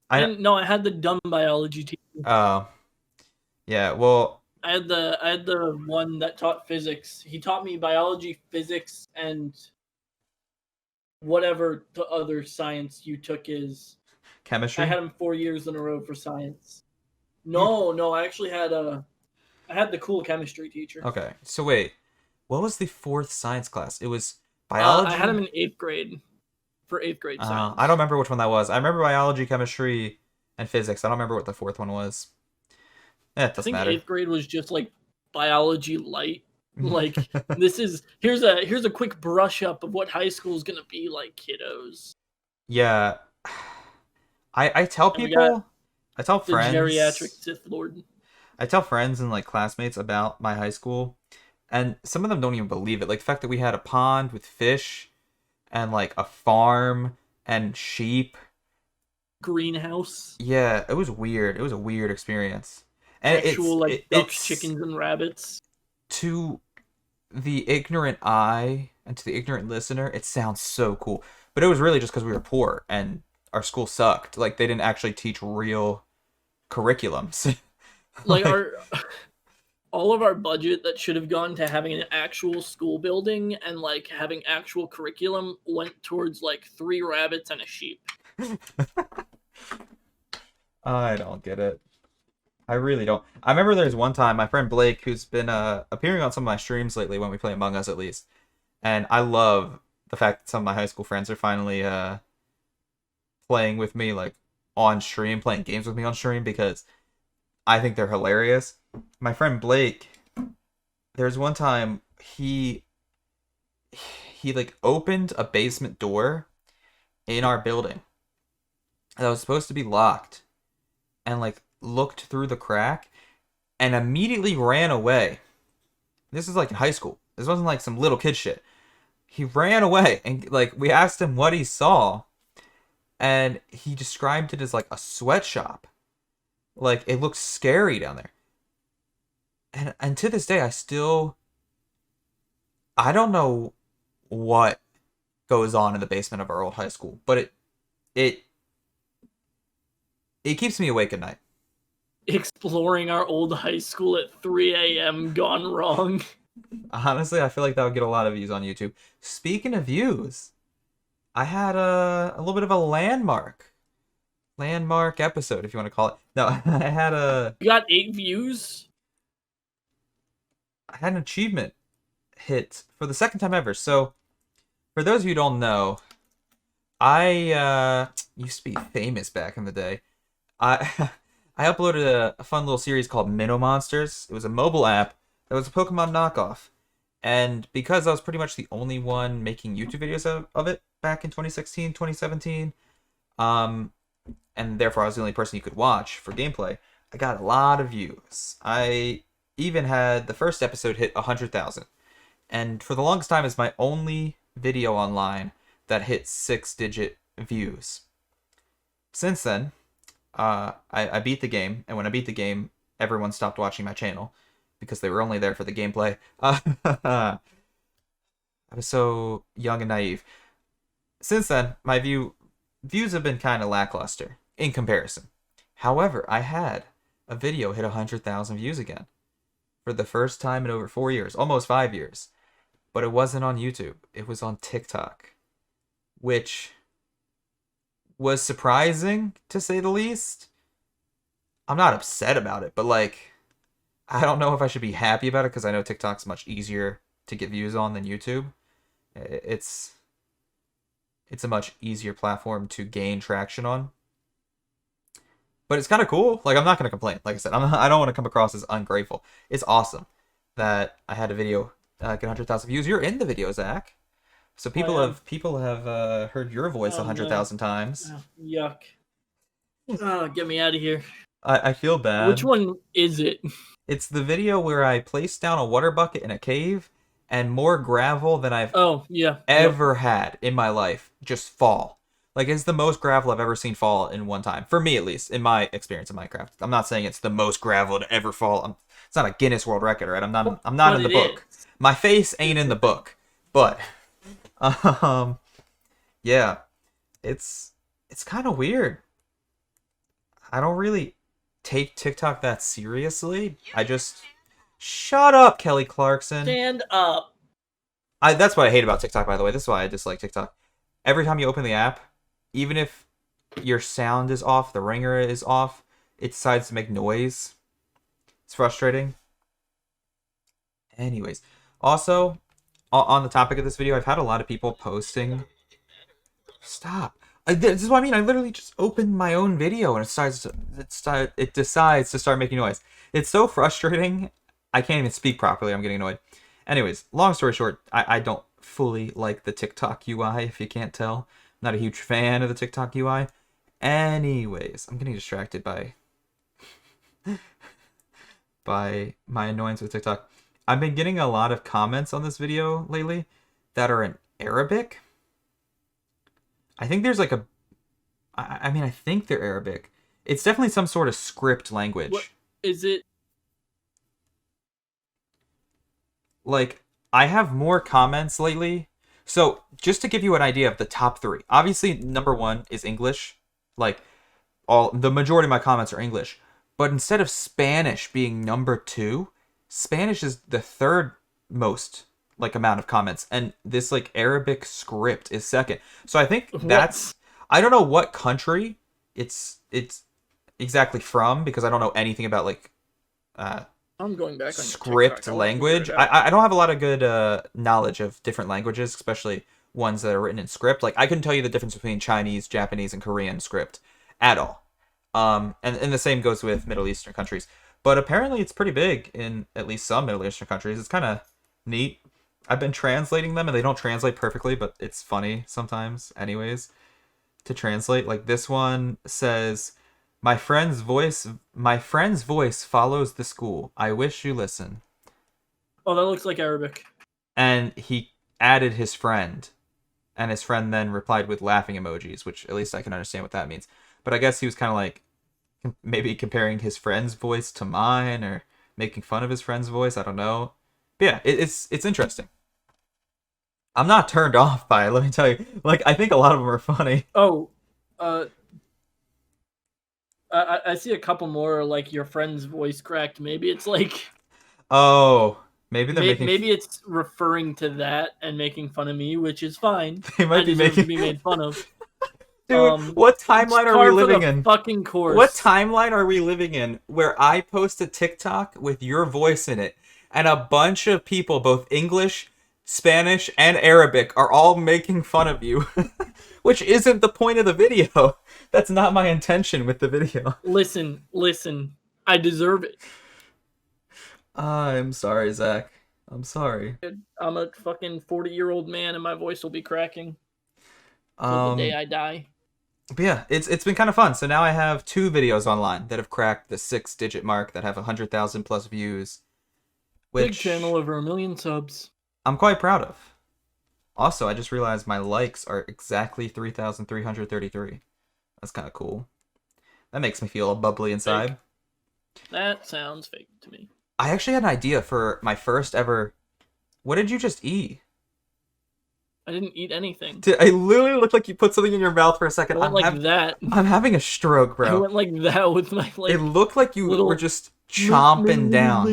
I And no, I had the dumb biology teacher. Oh, yeah. Well, I had the one that taught physics. He taught me biology, physics, and whatever the other science you took is. I chemistry. had him 4 years in a row for science. You No, I had the cool chemistry teacher. okay? So wait, what was the fourth science class? It was I had biology. him in 8th grade for 8th grade I don't science. remember which one that was. I remember biology, chemistry, and physics. I don't remember what the fourth one was. It I doesn't think matter. 8th grade was just like biology light. Like this is here's a quick brush up of what high school is gonna be like, kiddos. Yeah, I tell And we got people, I tell the geriatric friends, Sith Lord. I tell friends and like classmates about my high school, and some of them don't even believe it. Like the fact that we had a pond with fish and like a farm and sheep. Greenhouse. Yeah, it was weird. It was a weird experience. And Actual like ducks, it's chickens, and rabbits. to the ignorant eye and to the ignorant listener, it sounds so cool. But it was really just because we were poor and our school sucked. Like they didn't actually teach real curriculums. Like Like our all of our budget that should have gone to having an actual school building and like having actual curriculum went towards like 3 rabbits and a sheep. I don't get it. I really don't. I remember there's one time my friend Blake, who's been appearing on some of my streams lately when we play Among Us at least, and I love the fact that some of my high school friends are finally playing with me like on stream, playing games with me on stream because I think they're hilarious. My friend Blake there's one time he like opened a basement door in our building that was supposed to be locked and like looked through the crack and immediately ran away. This is like in high school. This wasn't like some little kid shit. He ran away and like we asked him what he saw and he described it as like a sweatshop. Like it looks scary down there. And to this day I don't know what goes on in the basement of our old high school, but it it keeps me awake at night. Exploring our old high school at 3 a.m. gone wrong. Honestly, I feel like that would get a lot of views on YouTube. Speaking of views, I had a little bit of a landmark episode, if you want to call it. No, You got 8 views? I had an achievement hit for the second time ever. So, for those of you who don't know, I used to be famous back in the day. I I uploaded a fun little series called Minnow Monsters. It was a mobile app that was a Pokemon knockoff. And because I was pretty much the only one making YouTube videos of it back in 2016, 2017, um, and therefore I was the only person you could watch for gameplay, I got a lot of views. I even had the first episode hit 100,000. And for the longest time, it's my only video online that hit 6-digit views. Since then, I beat the game, and when I beat the game, everyone stopped watching my channel because they were only there for the gameplay. I was so young and naive. Since then, my views have been kind of lackluster in comparison. However, I had a video hit 100,000 views again for the first time in over 4 years, almost 5 years. But it wasn't on YouTube. It was on TikTok, which was surprising to say the least. I'm not upset about it, but like, I don't know if I should be happy about it because I know TikTok's much easier to get views on than YouTube. It's a much easier platform to gain traction on. But it's kind of cool. Like, I'm not going to complain. Like I said, I don't want to come across as ungrateful. It's awesome that I had a video get 100,000 views. You're in the video, Zach. So people have heard your voice Oh, 100,000 times. Oh, yuck. Oh, get me out of here. I feel bad. Which one is it? It's the video where I placed down a water bucket in a cave and more gravel than I've Oh, yeah. ever had in my life just fall. Like, it's the most gravel I've ever seen fall in one time. For me, at least, in my experience in Minecraft. I'm not saying it's the most gravel to ever fall. It's not a Guinness World Record, right? I'm not in the book. Is. My face ain't in the book. But, yeah. It's kind of weird. I don't really take TikTok that seriously. I just... Shut up, Kelly Clarkson. Stand up. That's what I hate about TikTok, by the way. This is why I dislike TikTok. Every time you open the app, even if your sound is off, the ringer is off, it decides to make noise. It's frustrating. Anyways, also, on the topic of this video, I've had a lot of people posting... Stop. This is what I mean. I literally just opened my own video and it decides to start making noise. It's so frustrating. I can't even speak properly. I'm getting annoyed. Anyways, long story short, I don't fully like the TikTok UI, if you can't tell. I'm not a huge fan of the TikTok UI. Anyways, I'm getting distracted by my annoyance with TikTok. I've been getting a lot of comments on this video lately that are in Arabic. I think there's like I think they're Arabic. It's definitely some sort of script language. What is it? Like, I have more comments lately. So, just to give you an idea of the top 3. Obviously, number 1 is English. Like, the majority of my comments are English. But instead of Spanish being number 2, Spanish is the third most, like, amount of comments. And this, like, Arabic script is second. So, I think that's... I don't know what country it's exactly from, because I don't know anything about, like... I'm going back on script language. I don't have a lot of good knowledge of different languages, especially ones that are written in script. Like, I couldn't tell you the difference between Chinese, Japanese, and Korean script at all. And the same goes with Middle Eastern countries. But apparently it's pretty big in at least some Middle Eastern countries. It's kind of neat. I've been translating them and they don't translate perfectly, but it's funny sometimes anyways to translate. Like this one says, my friend's voice follows the school. I wish you listen." Oh, that looks like Arabic. And he added his friend, and his friend then replied with laughing emojis, which at least I can understand what that means. But I guess he was kind of like maybe comparing his friend's voice to mine or making fun of his friend's voice. I don't know. But yeah, it's interesting. I'm not turned off by it. Let me tell you. Like I think a lot of them are funny. Oh, uh, I see a couple more like your friend's voice cracked. Maybe it's like Oh, maybe they're making. maybe it's referring to that and making fun of me, which is fine. They I might be deserve to making. be made fun of. Dude, what It's timeline are we par for living the in? fucking What course. timeline are we living in where I post a TikTok with your voice in it and a bunch of people, both English, Spanish, and Arabic, are all making fun of you? Which isn't the point of the video. That's not my intention with the video. Listen. I deserve it. I'm sorry, Zach. I'm sorry. I'm a fucking 40-year-old man and my voice will be cracking till the day Um, I die. but yeah, it's been kind of fun. So now I have two videos online that have cracked the 6-digit mark that have 100,000 plus views, Big channel which over 1 million subs. I'm quite proud of. Also, I just realized my likes are exactly 3,333. That's kind of cool. That makes me feel bubbly inside. Fake. That sounds fake to me. I actually had an idea for my first ever. What did you just eat? I didn't eat anything. I literally looked like you put something in your mouth for a second. I went like that. I'm having a stroke, I bro. went like that with my like. It looked like you little, were just chomping down.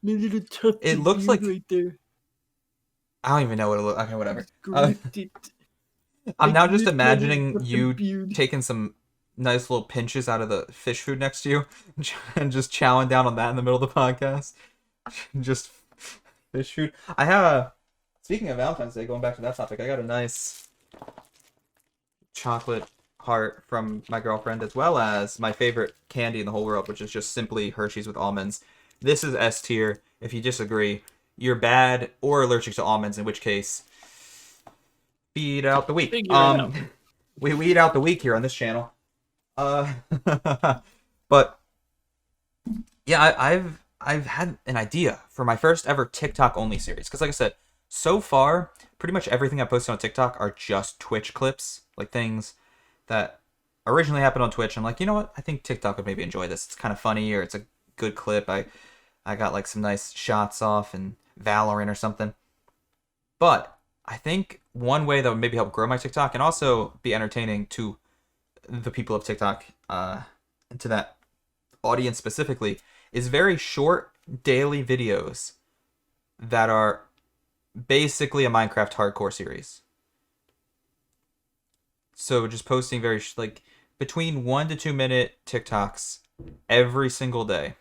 My little tufty It looks like right there. I don't even know what it looks. Okay, whatever. Scraped it. I'm I now just gripped my little imagining fucking you beard. taking some nice little pinches out of the fish food next to you and just chowing down on that in the middle of the podcast. Just fish food. I have a. Speaking of Valentine's Day, going back to that topic, I got a nice chocolate heart from my girlfriend, as well as my favorite candy in the whole world, which is just simply Hershey's with almonds. This is S tier. If you disagree, you're bad or allergic to almonds, in which case, feed out the week. Figure it out. We weed out the week here on this channel. But yeah, I've had an idea for my first ever TikTok only series. Because like I said, so far, pretty much everything I posted on TikTok are just Twitch clips, like things that originally happened on Twitch. I'm like, you know what? I think TikTok would maybe enjoy this. It's kind of funny, or it's a good clip. I got like some nice shots off in Valorant or something. But I think one way that would maybe help grow my TikTok and also be entertaining to the people of TikTok, and to that audience specifically, is very short daily videos that are basically a Minecraft hardcore series. So just posting very like between 1 to 2 minute TikToks every single day.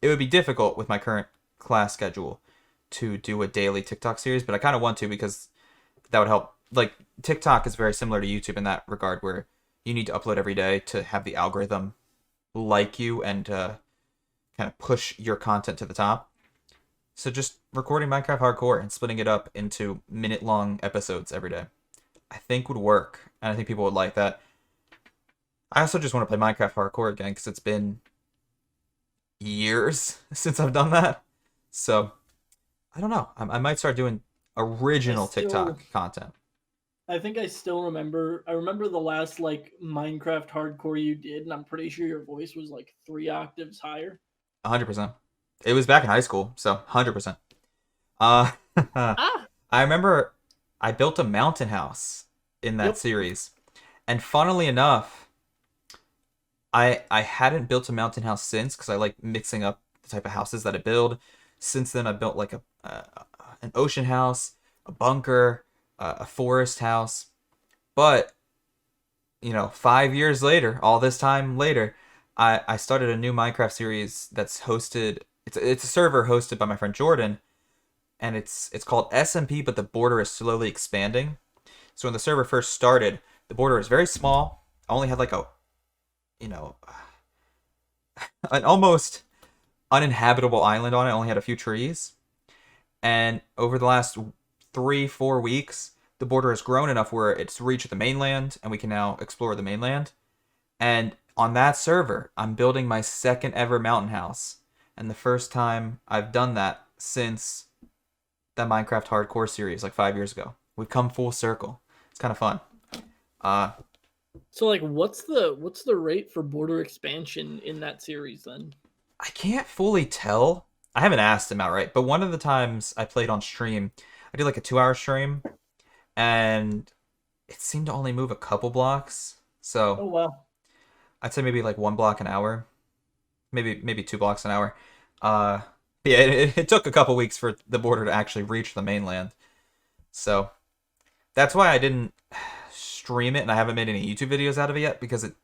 It would be difficult with my current class schedule to do a daily TikTok series, but I kind of want to because that would help. Like TikTok is very similar to YouTube in that regard, where you need to upload every day to have the algorithm like you and kind of push your content to the top. So just recording Minecraft Hardcore and splitting it up into minute-long episodes every day, I think would work, and I think people would like that. I also just want to play Minecraft Hardcore again because it's been years since I've done that. So I don't know. I might start doing original TikTok content. I think I still remember. I remember the last like Minecraft hardcore you did, and I'm pretty sure your voice was like 3 octaves higher. 100%. It was back in high school, so 100%. I Ah, remember I built a mountain house in that yep. series, and funnily enough, I hadn't built a mountain house since because I like mixing up the type of houses that I build. Since then, I built like an ocean house, a bunker, a forest house. But 5 years later, all this time later, I started a new Minecraft series that's hosted. It's a server hosted by my friend Jordan, and it's called SMP, but the border is slowly expanding. So when the server first started, the border was very small. I only had like a, an almost uninhabitable island on it. Only had a few trees. And over the last 3-4 weeks, the border has grown enough where it's reached the mainland, and we can now explore the mainland. And on that server, I'm building my second ever mountain house, and the first time I've done that since that Minecraft Hardcore series like 5 years ago. We've come full circle. It's kind of fun. Uh, So like, what's the rate for border expansion in that series then? I can't fully tell. I haven't asked him outright, but one of the times I played on stream, I did like a 2 hour stream, and it seemed to only move a couple blocks. So Oh wow. I'd say maybe like 1 block an hour, maybe 2 blocks an hour. Uh, yeah, it took a couple weeks for the border to actually reach the mainland. So that's why I didn't stream it, and I haven't made any YouTube videos out of it yet because it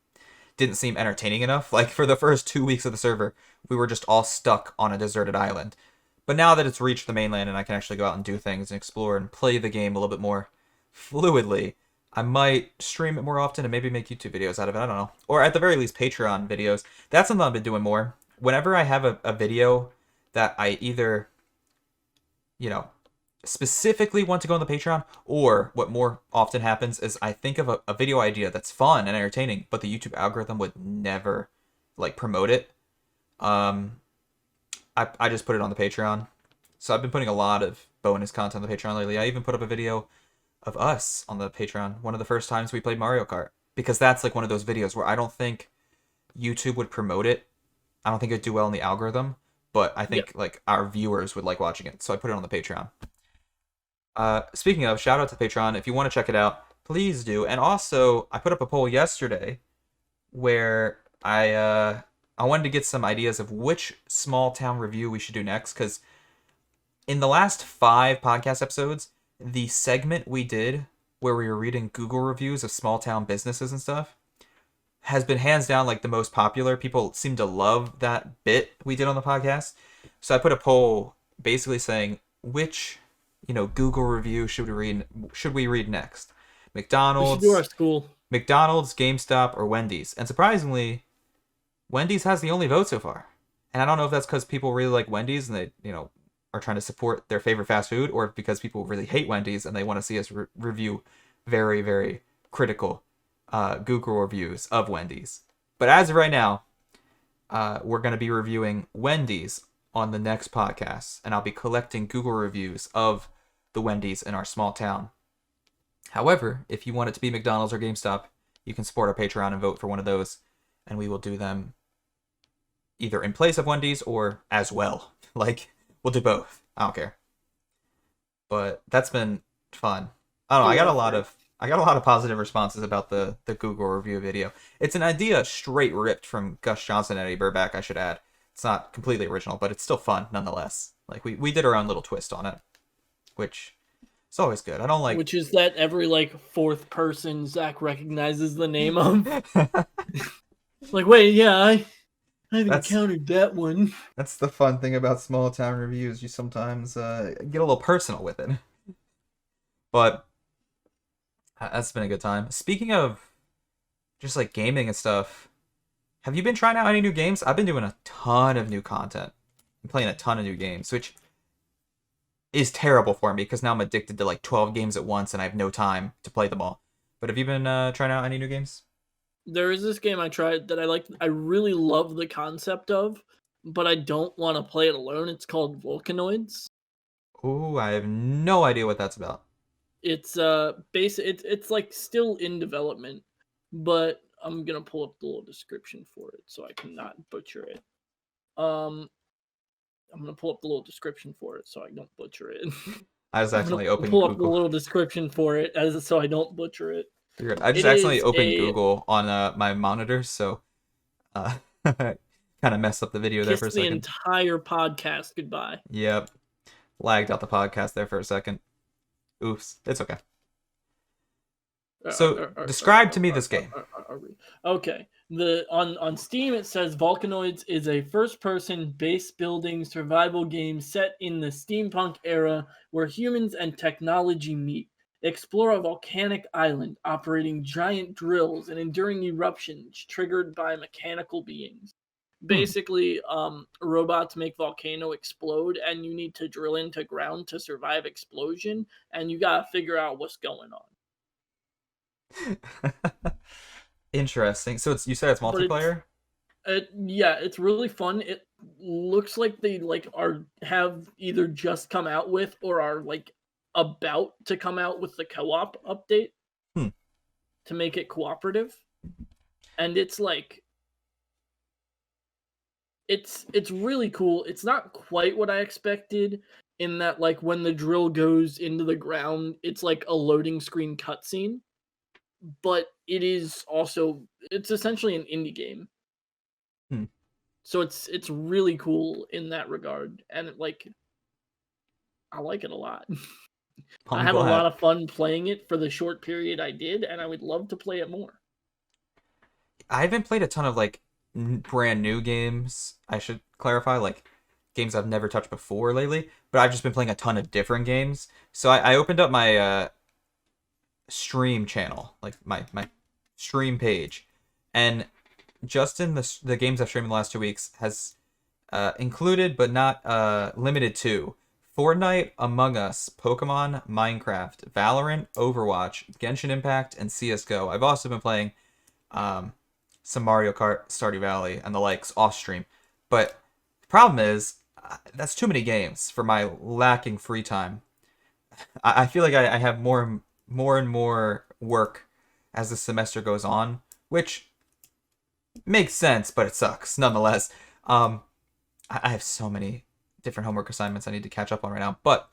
didn't seem entertaining enough. Like for the first 2 weeks of the server, we were just all stuck on a deserted island. But now that it's reached the mainland and I can actually go out and do things and explore and play the game a little bit more fluidly, I might stream it more often and maybe make YouTube videos out of it. I don't know. Or at the very least, Patreon videos. That's something I've been doing more. Whenever I have a video that I either, you know, specifically want to go on the Patreon, or what more often happens is I think of a video idea that's fun and entertaining, but the YouTube algorithm would never like promote it. Um, I just put it on the Patreon. So I've been putting a lot of bonus content on the Patreon lately. I even put up a video of us on the Patreon one of the first times we played Mario Kart, because that's like one of those videos where I don't think YouTube would promote it. I don't think it'd do well in the algorithm, but I Yep. think like our viewers would like watching it. So I put it on the Patreon. Speaking of, shout out to Patreon. If you want to check it out, please do. And also, I put up a poll yesterday where I wanted to get some ideas of which small town review we should do next, because in the last 5 podcast episodes, the segment we did where we were reading Google reviews of small town businesses and stuff has been hands down like the most popular. People seem to love that bit we did on the podcast. So I put a poll basically saying which, Google review should we read next? We should do our McDonald's, school. GameStop, or Wendy's. And surprisingly, Wendy's has the only vote so far. And I don't know if that's because people really like Wendy's and they, are trying to support their favorite fast food, or because people really hate Wendy's and they want to see us review very, very critical Google reviews of Wendy's. But as of right now, we're going to be reviewing Wendy's on the next podcast, and I'll be collecting Google reviews of the Wendy's in our small town. However, if you want it to be McDonald's or GameStop, you can support our Patreon and vote for one of those, and we will do them either in place of Wendy's or as well. Like, we'll do both. I don't care. But that's been fun. I don't know. I got a lot of positive responses about the Google review video. It's an idea straight ripped from Gus Johnson and Eddie Burback, I should add. It's not completely original, but it's still fun nonetheless. Like we did our own little twist on it, which is always good. I don't like Which is that every like fourth person Zach recognizes the name of. Like, wait, yeah, I that's encountered that one. that's the fun thing about small town reviews. You sometimes get a little personal with it. But that's been a good time. Speaking of just like gaming and stuff, have you been trying out any new games? I've been doing a ton of new content. I'm playing a ton of new games, which is terrible for me because now I'm addicted to like 12 games at once and I have no time to play them all. But have you been trying out any new games? There is this game I tried that I like. I really love the concept of, but I don't want to play it alone. It's called Volcanoids. Ooh, I have no idea what that's about. It's it's like still in development, but I'm gonna pull up the little description for it so I cannot butcher it. Um, I'm gonna pull up the little description for it so I don't butcher it. I just I'm gonna accidentally opened pull up the Google. little description for it as so I don't butcher it. You're good. I just It accidentally is opened a Google on my monitor, so kind of messed up the video there kiss for a the second. entire podcast goodbye. Yep, lagged out the podcast there for a second. Oops, it's okay. So describe to me this game. Okay. The on Steam it says Volcanoids is a first-person base building survival game set in the steampunk era where humans and technology meet. Explore a volcanic island operating giant drills and enduring eruptions triggered by mechanical beings. Hmm. Basically, robots make volcano explode, and you need to drill into ground to survive explosion, and you gotta figure out what's going on. Interesting. So you said it's But multiplayer? yeah, it's really fun. It looks like they have either just come out with or are about to come out with the co-op update Hmm. to make it cooperative, and it's really cool. It's not quite what I expected in that when the drill goes into the ground, it's like a loading screen cutscene, but it's essentially an indie game. Hmm. So it's really cool in that regard, and I like it a lot. I I'm had a lot glad. of fun playing it for the short period I did, and I would love to play it more. I haven't played a ton of like brand new games. I should clarify, like games I've never touched before lately. But I've just been playing a ton of different games. So I opened up my stream channel, like my stream page, and just in the games I've streamed in the last 2 weeks has included but not limited to Fortnite, Among Us, Pokemon, Minecraft, Valorant, Overwatch, Genshin Impact, and CS:GO. I've also been playing um, some Mario Kart, Stardew Valley, and the likes off stream. But the problem is that's too many games for my lacking free time. I feel like I have more and more work as the semester goes on, which makes sense, but it sucks nonetheless. Um, I have so many different homework assignments I need to catch up on right now. But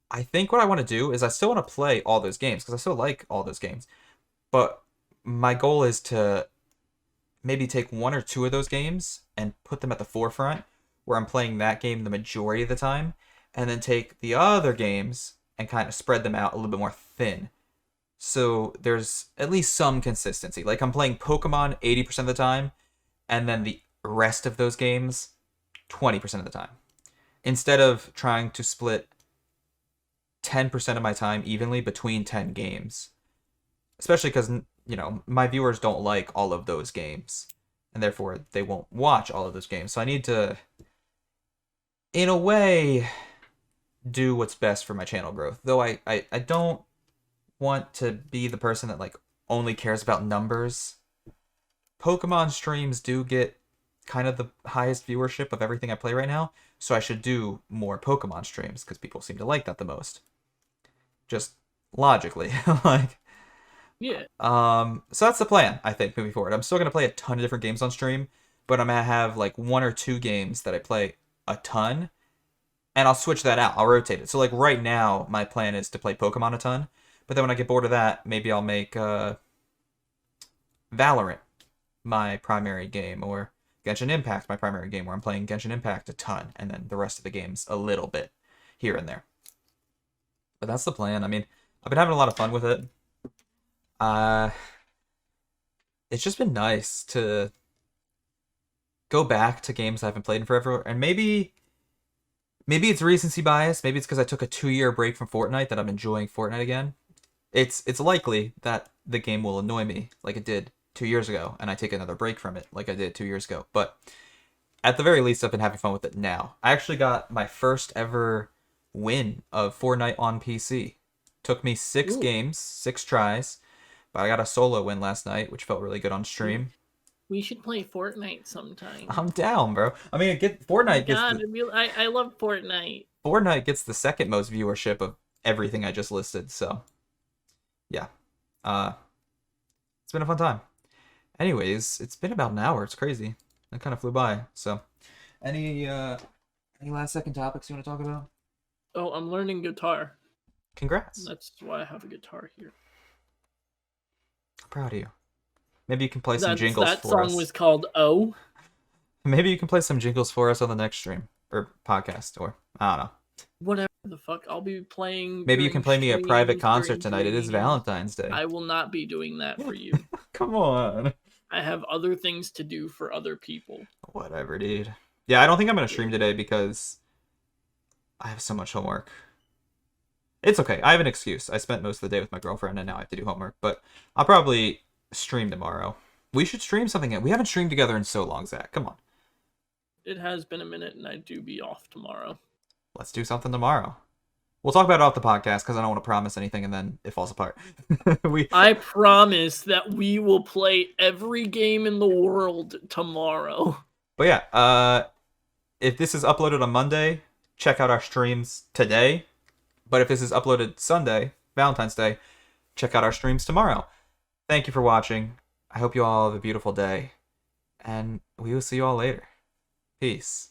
I think what I want to do is I still want to play all those games because I still like all those games. But my goal is to maybe take one or two of those games and put them at the forefront where I'm playing that game the majority of the time, and then take the other games and kind of spread them out a little bit more thin. So there's at least some consistency. Like I'm playing Pokemon 80% of the time, and then the rest of those games 20% of the time. Instead of trying to split 10% of my time evenly between 10 games. Especially because, my viewers don't like all of those games. And therefore, they won't watch all of those games. So I need to, in a way, do what's best for my channel growth. Though I don't want to be the person that, like, only cares about numbers. Pokemon streams do get kind of the highest viewership of everything I play right now. So I should do more Pokemon streams because people seem to like that the most. Just logically. like Yeah, so that's the plan, I think, moving forward. I'm still gonna play a ton of different games on stream, but I'm gonna have like one or two games that I play a ton, and I'll switch that out. I'll rotate it. So like right now, my plan is to play Pokemon a ton, but then when I get bored of that, maybe I'll make Valorant my primary game, or Genshin Impact my primary game, where I'm playing Genshin Impact a ton, and then the rest of the games a little bit here and there. But that's the plan. I mean, I've been having a lot of fun with it. Uh, it's just been nice to go back to games I haven't played in forever, and maybe it's recency bias. Maybe it's because I took a 2 year break from Fortnite that I'm enjoying Fortnite again. It's likely that the game will annoy me like it did 2 years ago, and I take another break from it like I did 2 years ago. But at the very least, I've been having fun with it now. I actually got my first ever win of Fortnite on PC. Took me six ooh, games, 6 tries, but I got a solo win last night, which felt really good on we stream. we should play Fortnite sometime. I'm down, bro. I mean, Oh my god, I love Fortnite. Fortnite gets the second most viewership of everything I just listed. So yeah, uh, it's been a fun time. Anyways, it's been about an hour. It's crazy. It kind of flew by. So any uh, any last second topics you want to talk about? Oh, I'm learning guitar. Congrats. That's why I have a guitar here. I'm proud of you. Maybe you can play some jingles That for song us. was called "Oh." Maybe you can play some jingles for us on the next stream or podcast, or I don't know. Whatever the fuck I'll be playing Maybe you can during play me a private streams, concert during tonight. It is dreamings. Valentine's Day. I will not be doing that for you. Come on. I have other things to do for other people. Whatever, dude. Yeah, I don't think I'm gonna Yeah. stream today because I have so much homework. It's okay. I have an excuse. I spent most of the day with my girlfriend and now I have to do homework, but I'll probably stream tomorrow. We should stream something. We haven't streamed together in so long, Zach. Come on. It has been a minute, and I do be off tomorrow. Let's do something tomorrow. We'll talk about it off the podcast because I don't want to promise anything and then it falls apart. I promise that we will play every game in the world tomorrow. But yeah, if this is uploaded on Monday, check out our streams today. But if this is uploaded Sunday, Valentine's Day, check out our streams tomorrow. Thank you for watching. I hope you all have a beautiful day. And we will see you all later. Peace.